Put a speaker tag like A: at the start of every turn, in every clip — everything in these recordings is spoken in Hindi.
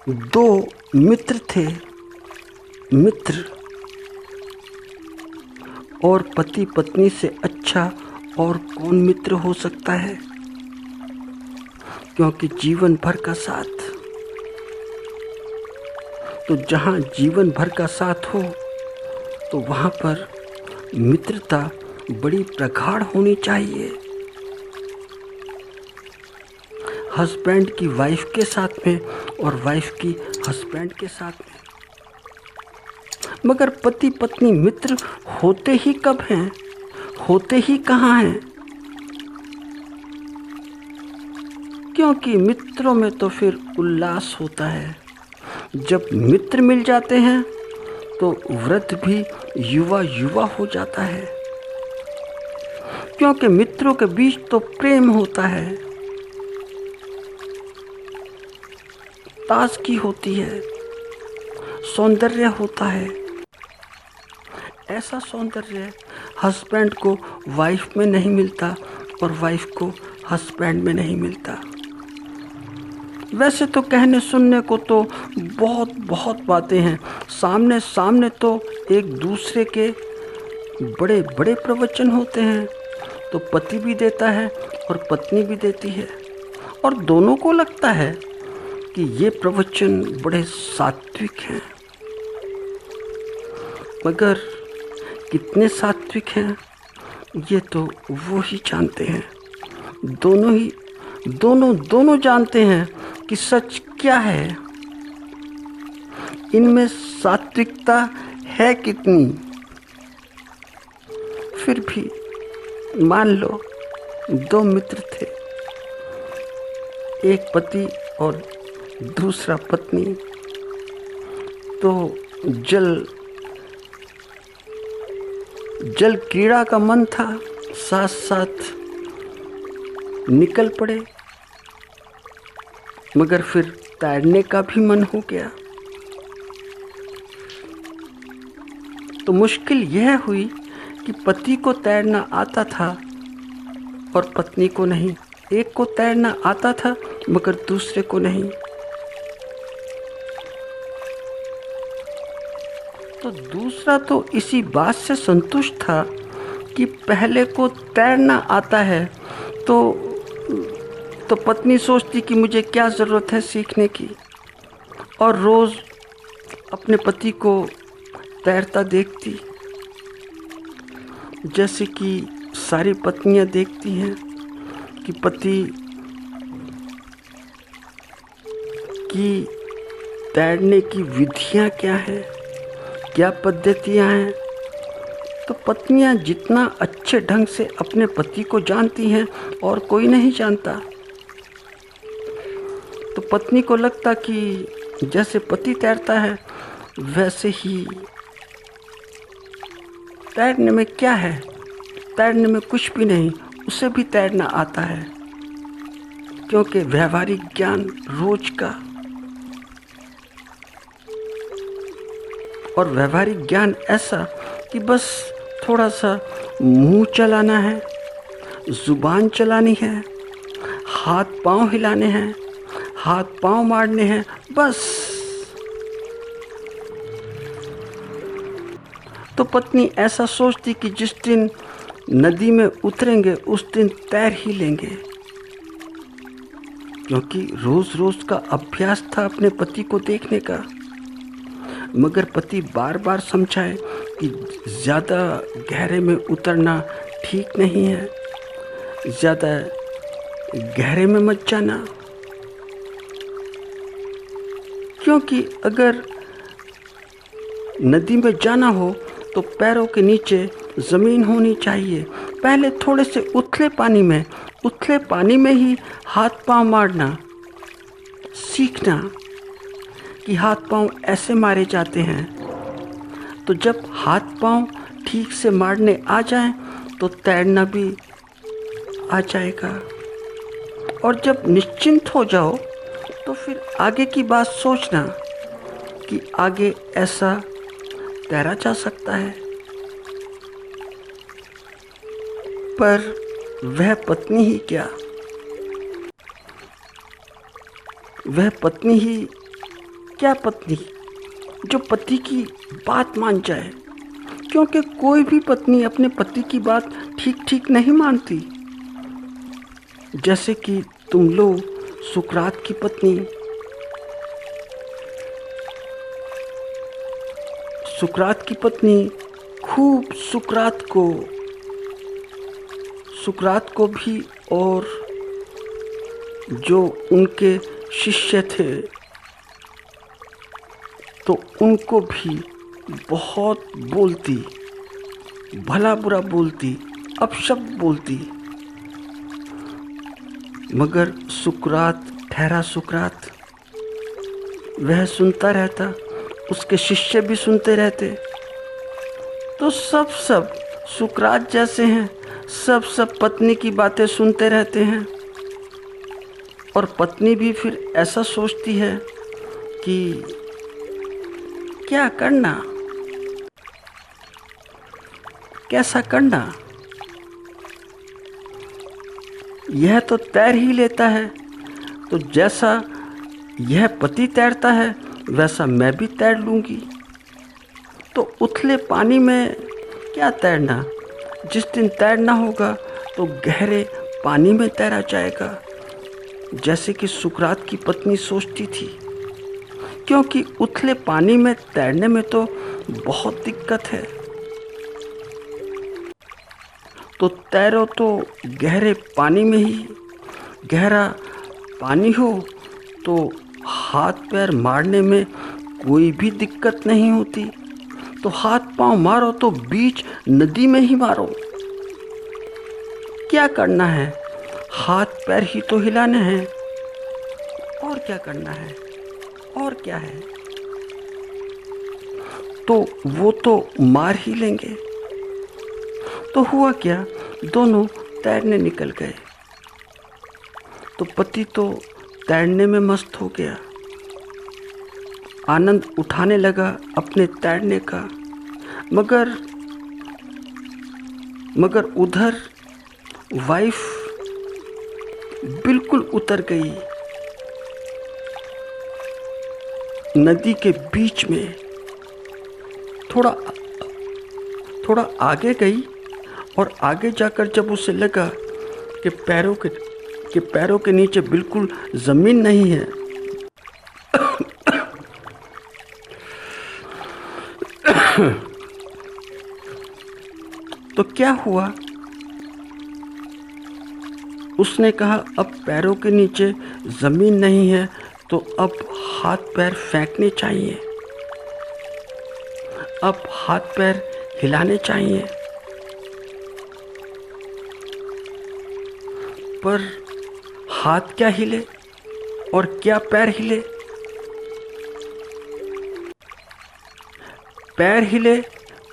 A: दो मित्र थे। मित्र और पति पत्नी से अच्छा और कौन मित्र हो सकता है, क्योंकि जीवन भर का साथ। तो जहाँ जीवन भर का साथ हो तो वहाँ पर मित्रता बड़ी प्रगाढ़ होनी चाहिए। हस्बैंड की वाइफ के साथ में और वाइफ की हस्बैंड के साथ में। मगर पति पत्नी मित्र होते ही कब हैं, होते ही कहाँ हैं? क्योंकि मित्रों में तो फिर उल्लास होता है। जब मित्र मिल जाते हैं तो वृद्ध भी युवा युवा हो जाता है, क्योंकि मित्रों के बीच तो प्रेम होता है, ताजगी होती है, सौंदर्य होता है। ऐसा सौंदर्य हस्बैंड को वाइफ में नहीं मिलता और वाइफ को हस्बैंड में नहीं मिलता। वैसे तो कहने सुनने को तो बहुत बहुत बातें हैं, सामने सामने तो एक दूसरे के बड़े बड़े प्रवचन होते हैं, तो पति भी देता है और पत्नी भी देती है, और दोनों को लगता है कि ये प्रवचन बड़े सात्विक हैं। मगर कितने सात्विक हैं ये तो वो ही जानते हैं। दोनों जानते हैं कि सच क्या है, इनमें सात्विकता है कितनी। फिर भी मान लो दो मित्र थे, एक पति और दूसरा पत्नी, तो जल क्रीड़ा का मन था, साथ साथ निकल पड़े। मगर फिर तैरने का भी मन हो गया, तो मुश्किल यह हुई कि पति को तैरना आता था और पत्नी को नहीं। एक को तैरना आता था मगर दूसरे को नहीं। तो दूसरा तो इसी बात से संतुष्ट था कि पहले को तैरना आता है, तो पत्नी सोचती कि मुझे क्या ज़रूरत है सीखने की, और रोज़ अपने पति को तैरता देखती, जैसे कि सारी पत्नियां देखती हैं कि पति की तैरने की विधियां क्या हैं, क्या पद्धतियां हैं। तो पत्नियां जितना अच्छे ढंग से अपने पति को जानती हैं और कोई नहीं जानता। तो पत्नी को लगता कि जैसे पति तैरता है वैसे ही तैरने में क्या है, तैरने में कुछ भी नहीं, उसे भी तैरना आता है, क्योंकि व्यवहारिक ज्ञान रोज का, और व्यवहारिक ज्ञान ऐसा कि बस थोड़ा सा मुंह चलाना है, जुबान चलानी है, हाथ पांव हिलाने हैं, हाथ पांव मारने हैं, बस। तो पत्नी ऐसा सोचती कि जिस दिन नदी में उतरेंगे उस दिन तैर ही लेंगे, क्योंकि रोज रोज का अभ्यास था अपने पति को देखने का। मगर पति बार बार समझाए कि ज़्यादा गहरे में उतरना ठीक नहीं है, ज़्यादा गहरे में मत जाना, क्योंकि अगर नदी में जाना हो तो पैरों के नीचे ज़मीन होनी चाहिए। पहले थोड़े से उथले पानी में ही हाथ पांव मारना सीखना कि हाथ पांव ऐसे मारे जाते हैं। तो जब हाथ पांव ठीक से मारने आ जाएं तो तैरना भी आ जाएगा। और जब निश्चिंत हो जाओ तो फिर आगे की बात सोचना कि आगे ऐसा तैरा जा सकता है। पर वह पत्नी ही क्या, वह पत्नी ही क्या पत्नी जो पति की बात मान जाए, क्योंकि कोई भी पत्नी अपने पति की बात ठीक ठीक नहीं मानती। जैसे कि तुम लोग सुकरात की पत्नी, सुकरात की पत्नी खूब सुकरात को भी और जो उनके शिष्य थे तो उनको भी बहुत बोलती, भला बुरा बोलती, अपशब्द बोलती। मगर सुकरात ठहरा सुकरात, वह सुनता रहता, उसके शिष्य भी सुनते रहते। तो सब सुकरात जैसे हैं, सब पत्नी की बातें सुनते रहते हैं। और पत्नी भी फिर ऐसा सोचती है कि क्या करना, कैसा करना, यह तो तैर ही लेता है, तो जैसा यह पति तैरता है वैसा मैं भी तैर लूँगी। तो उथले पानी में क्या तैरना, जिस दिन तैरना होगा तो गहरे पानी में तैरा जाएगा, जैसे कि सुकरात की पत्नी सोचती थी। क्योंकि उथले पानी में तैरने में तो बहुत दिक्कत है। तो तैरो तो गहरे पानी में ही, गहरा पानी हो तो हाथ पैर मारने में कोई भी दिक्कत नहीं होती। तो हाथ पांव मारो तो बीच नदी में ही मारो। क्या करना है, हाथ पैर ही तो हिलाने हैं, और क्या करना है, और क्या है। तो वो तो मार ही लेंगे। तो हुआ क्या, दोनों तैरने निकल गए। तो पति तो तैरने में मस्त हो गया, आनंद उठाने लगा अपने तैरने का। मगर उधर वाइफ बिल्कुल उतर गई नदी के बीच में। थोड़ा आगे गई और आगे जाकर जब उसे लगा कि पैरों के नीचे बिल्कुल ज़मीन नहीं है, तो क्या हुआ, उसने कहा अब पैरों के नीचे ज़मीन नहीं है तो अब हाथ पैर फेंकने चाहिए, अब हाथ पैर हिलाने चाहिए। पर हाथ क्या हिले और क्या पैर हिले। पैर हिले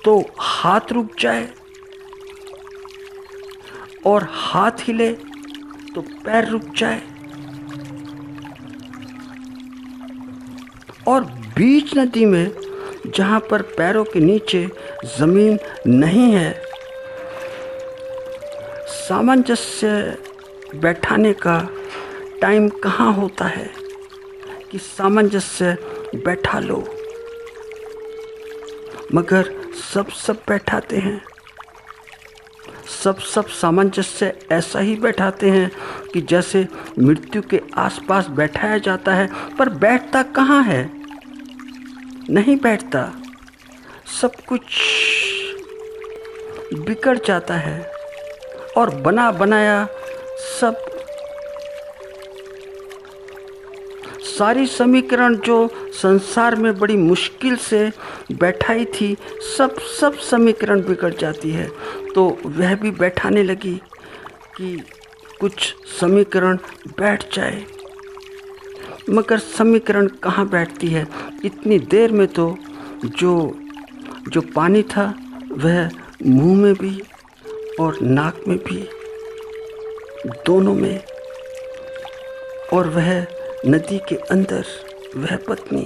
A: तो हाथ रुक जाए और हाथ हिले तो पैर रुक जाए। और बीच नदी में जहाँ पर पैरों के नीचे ज़मीन नहीं है, सामंजस्य बैठाने का टाइम कहाँ होता है कि सामंजस्य बैठा लो। मगर सब बैठाते हैं, सब सामंजस्य ऐसा ही बैठाते हैं कि जैसे मृत्यु के आसपास बैठाया जाता है, पर बैठता कहाँ है, नहीं बैठता। सब कुछ बिगड़ जाता है और बना बनाया सब, सारी समीकरण जो संसार में बड़ी मुश्किल से बैठाई थी, सब समीकरण बिगड़ जाती है। तो वह भी बैठाने लगी कि कुछ समीकरण बैठ जाए, मगर समीकरण कहाँ बैठती है। इतनी देर में तो जो पानी था वह मुंह में भी और नाक में भी, दोनों में, और वह नदी के अंदर वह पत्नी।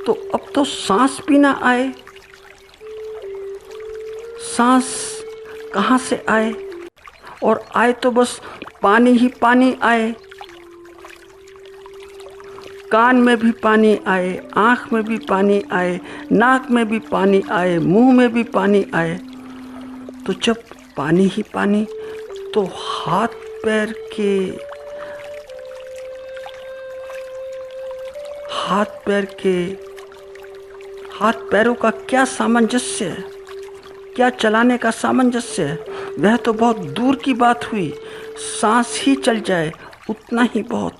A: तो अब तो सांस भी ना आए, सांस कहाँ से आए, और आए तो बस पानी ही पानी आए। कान में भी पानी आए, आँख में भी पानी आए, नाक में भी पानी आए, मुंह में भी पानी आए, तो जब पानी ही पानी, तो हाथ पैरों का क्या सामंजस्य है, क्या चलाने का सामंजस्य है। वह तो बहुत दूर की बात हुई, सांस ही चल जाए उतना ही बहुत।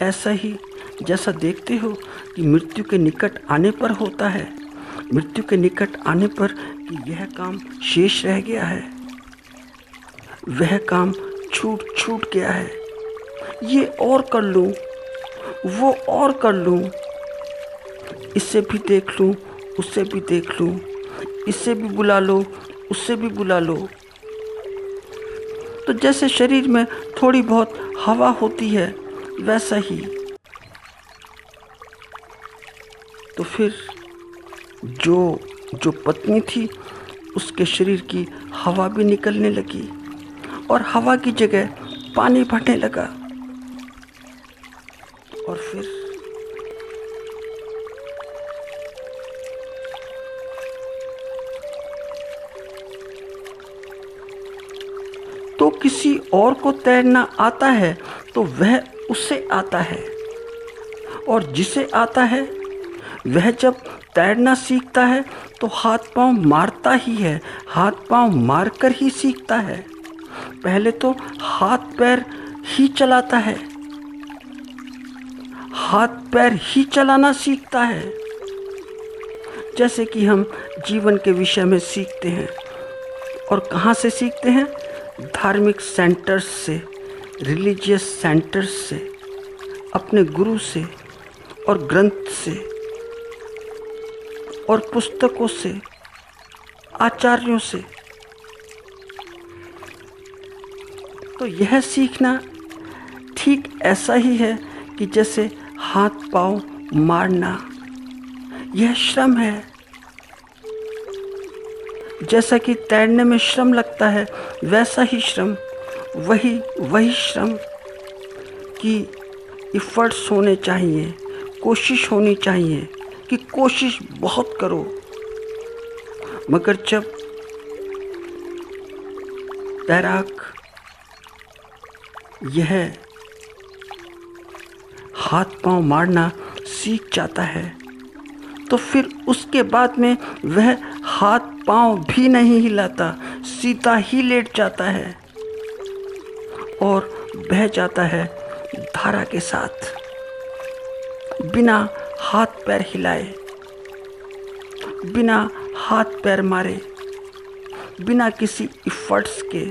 A: ऐसा ही जैसा देखते हो कि मृत्यु के निकट आने पर होता है, मृत्यु के निकट आने पर कि यह काम शेष रह गया है, वह काम छूट गया है, ये और कर लूं, वो और कर लूं, इसे भी देख लूं, उससे भी देख लूं, इसे भी बुला लो, उससे भी बुला लो। तो जैसे शरीर में थोड़ी बहुत हवा होती है, वैसा ही। तो फिर जो पत्नी थी, उसके शरीर की हवा भी निकलने लगी और हवा की जगह पानी भरने लगा। और फिर तो किसी और को तैरना आता है तो वह उससे आता है, और जिसे आता है वह जब तैरना सीखता है तो हाथ पांव मारता ही है, हाथ पांव मारकर ही सीखता है। पहले तो हाथ पैर ही चलाता है, हाथ पैर ही चलाना सीखता है। जैसे कि हम जीवन के विषय में सीखते हैं, और कहाँ से सीखते हैं? धार्मिक सेंटर्स से, रिलीजियस सेंटर्स से, अपने गुरु से और ग्रंथ से और पुस्तकों से, आचार्यों से। तो यह सीखना ठीक ऐसा ही है कि जैसे हाथ पांव मारना, यह श्रम है। जैसा कि तैरने में श्रम लगता है, वैसा ही श्रम, वही श्रम कि इफर्ट्स होने चाहिए, कोशिश होनी चाहिए कि कोशिश बहुत करो। मगर जब तैराक यह हाथ पांव मारना सीख जाता है, तो फिर उसके बाद में वह हाथ पांव भी नहीं हिलाता, सीधा ही लेट जाता है और बह जाता है धारा के साथ, बिना हाथ पैर हिलाए, बिना हाथ पैर मारे, बिना किसी इफर्ट्स के।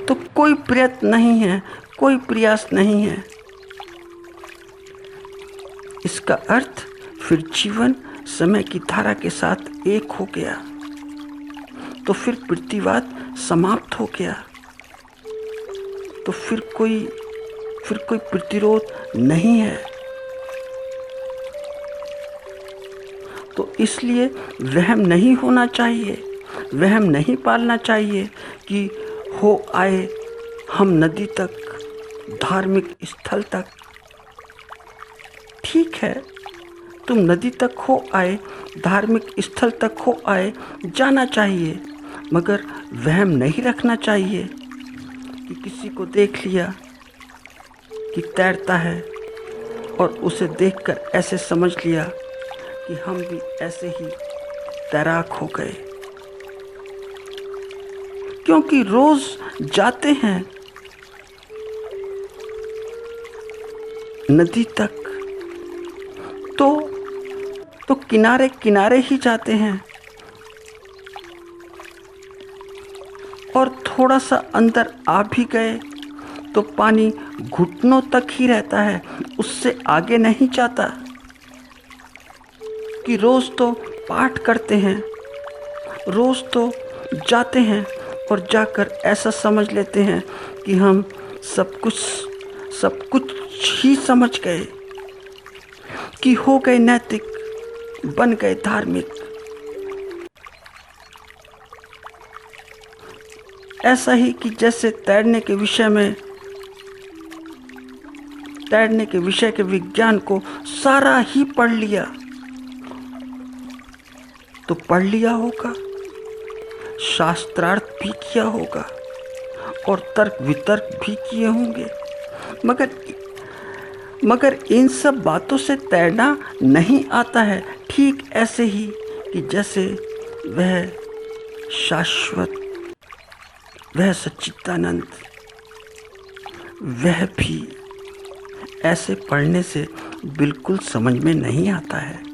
A: तो कोई प्रयत्न नहीं है, कोई प्रयास नहीं है। इसका अर्थ फिर जीवन समय की धारा के साथ एक हो गया, तो फिर प्रतिवाद समाप्त हो गया, तो फिर कोई प्रतिरोध नहीं है। तो इसलिए वहम नहीं होना चाहिए, वहम नहीं पालना चाहिए कि हो आए हम नदी तक, धार्मिक स्थल तक। ठीक है, तुम नदी तक हो आए, धार्मिक स्थल तक हो आए, जाना चाहिए, मगर वहम नहीं रखना चाहिए कि किसी को देख लिया कि तैरता है और उसे देखकर ऐसे समझ लिया कि हम भी ऐसे ही तैराक हो गए। क्योंकि रोज जाते हैं नदी तक, तो किनारे किनारे ही जाते हैं, और थोड़ा सा अंदर आ भी गए तो पानी घुटनों तक ही रहता है, उससे आगे नहीं जाता। कि रोज तो पाठ करते हैं, रोज तो जाते हैं और जाकर ऐसा समझ लेते हैं कि हम सब कुछ ही समझ गए, कि हो गए नैतिक, बन गए धार्मिक। ऐसा ही कि जैसे तैरने के विषय के विज्ञान को सारा ही पढ़ लिया। तो पढ़ लिया होगा, शास्त्रार्थ भी किया होगा और तर्क वितर्क भी किए होंगे, मगर इन सब बातों से तैरना नहीं आता है। ठीक ऐसे ही कि जैसे वह शाश्वत, वह सच्चिदानंद, वह भी ऐसे पढ़ने से बिल्कुल समझ में नहीं आता है।